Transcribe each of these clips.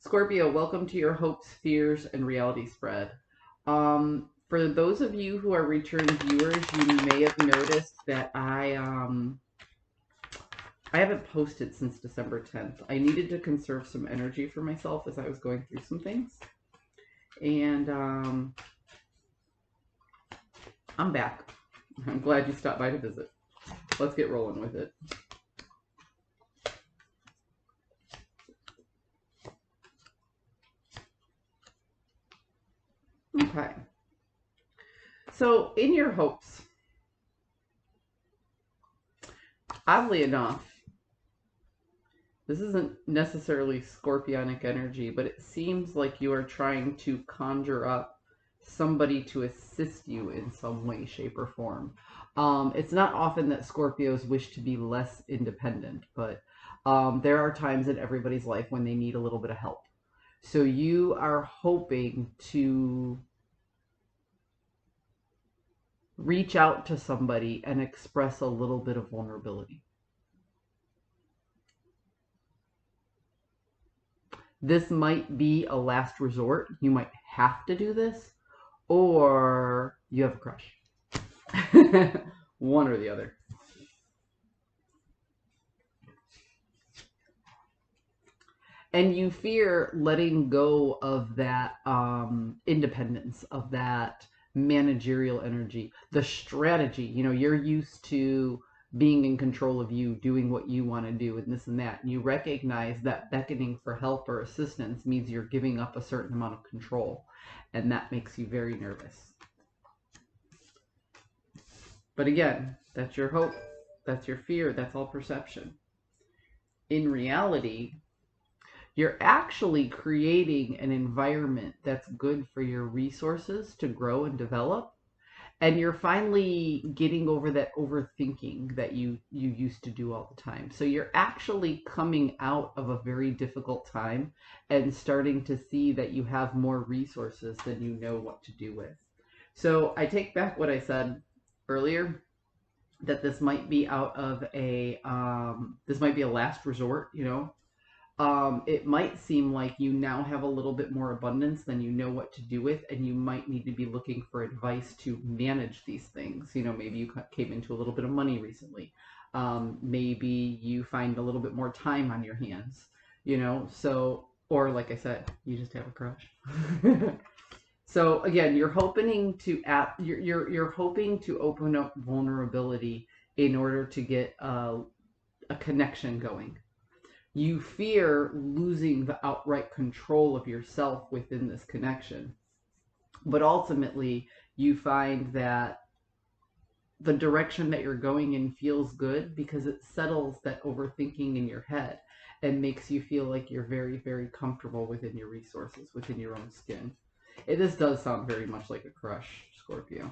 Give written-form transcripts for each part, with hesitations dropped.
Scorpio, welcome to your hopes, fears, and reality spread. For those of you who are return viewers, you may have noticed that I haven't posted since December 10th. I needed to conserve some energy for myself as I was going through some things. And I'm back. I'm glad you stopped by to visit. Let's get rolling with it. Okay. So, in your hopes, oddly enough, this isn't necessarily scorpionic energy, but it seems like you are trying to conjure up somebody to assist you in some way, shape, or form. It's not often that Scorpios wish to be less independent, but there are times in everybody's life when they need a little bit of help. So you are hoping to reach out to somebody and express a little bit of vulnerability. This might be a last resort. You might have to do this, or you have a crush. One or the other. And you fear letting go of that independence, of that managerial energy, the strategy. You know, you're used to being in control of you, doing what you want to do, and this and that. And you recognize that beckoning for help or assistance means you're giving up a certain amount of control. And that makes you very nervous. But again, that's your hope, that's your fear, that's all perception. In reality, you're actually creating an environment that's good for your resources to grow and develop. And you're finally getting over that overthinking that you used to do all the time. So you're actually coming out of a very difficult time and starting to see that you have more resources than you know what to do with. So I take back what I said earlier, that this might be out of a this might be a last resort, you know. It might seem like you now have a little bit more abundance than you know what to do with, and you might need to be looking for advice to manage these things. You know, maybe you came into a little bit of money recently. Maybe you find a little bit more time on your hands, you know, so, or like I said, you just have a crush. So again, you're hoping to you're hoping to open up vulnerability in order to get a connection going. You fear losing the outright control of yourself within this connection. But ultimately, you find that the direction that you're going in feels good because it settles that overthinking in your head and makes you feel like you're very, very comfortable within your resources, within your own skin. This does sound very much like a crush, Scorpio.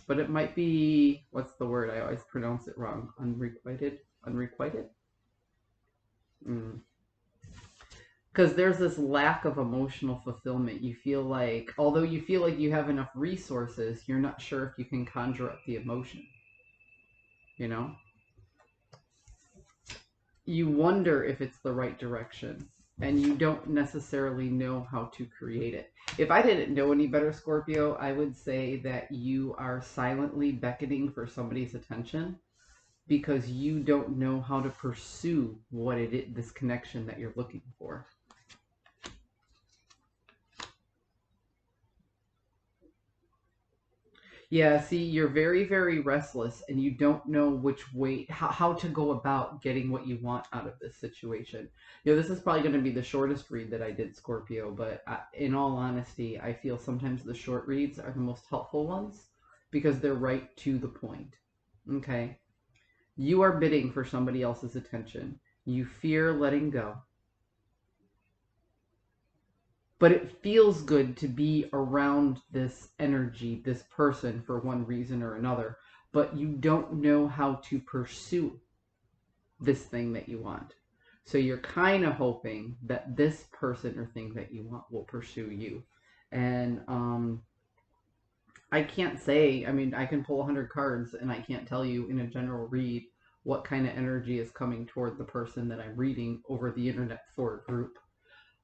But it might be, what's the word? I always pronounce it wrong. Unrequited? Unrequited? Because there's this lack of emotional fulfillment. You feel like, although you feel like you have enough resources, you're not sure if you can conjure up the emotion. You know? You wonder if it's the right direction, and you don't necessarily know how to create it. If I didn't know any better, Scorpio, I would say that you are silently beckoning for somebody's attention because you don't know how to pursue what it is, this connection that you're looking for. Yeah, see, you're very, very restless and you don't know which way, how to go about getting what you want out of this situation. You know, this is probably going to be the shortest read that I did, Scorpio, but in all honesty, I feel sometimes the short reads are the most helpful ones because they're right to the point. Okay? You are bidding for somebody else's attention. You fear letting go. But it feels good to be around this energy, this person, for one reason or another, but you don't know how to pursue this thing that you want. So you're kind of hoping that this person or thing that you want will pursue you. And I can't say, I mean, I can pull 100 cards and I can't tell you in a general read what kind of energy is coming toward the person that I'm reading over the internet for a group.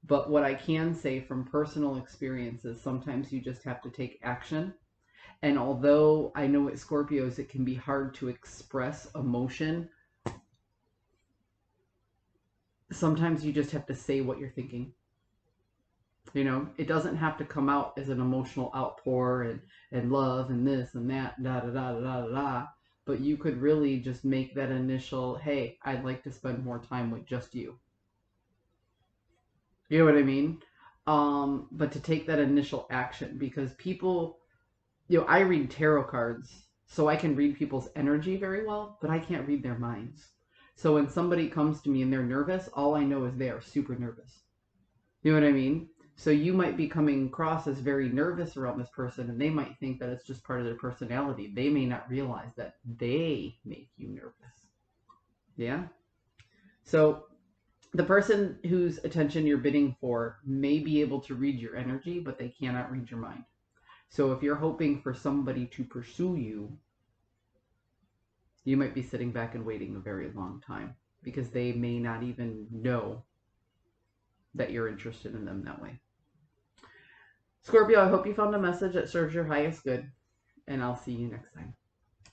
But what I can say from personal experiences, sometimes you just have to take action. And although I know with Scorpios it can be hard to express emotion, sometimes you just have to say what you're thinking. You know, it doesn't have to come out as an emotional outpour and love and this and that, da da da da da da. But you could really just make that initial, hey, I'd like to spend more time with just you. You know what I mean? But to take that initial action, because people, I read tarot cards, so I can read people's energy very well, but I can't read their minds. So when somebody comes to me and they're nervous, all I know is they are super nervous. You know what I mean? So you might be coming across as very nervous around this person, and they might think that it's just part of their personality. They may not realize that they make you nervous. Yeah? So the person whose attention you're bidding for may be able to read your energy, but they cannot read your mind. So if you're hoping for somebody to pursue you, you might be sitting back and waiting a very long time because they may not even know that you're interested in them that way. Scorpio, I hope you found a message that serves your highest good, and I'll see you next time.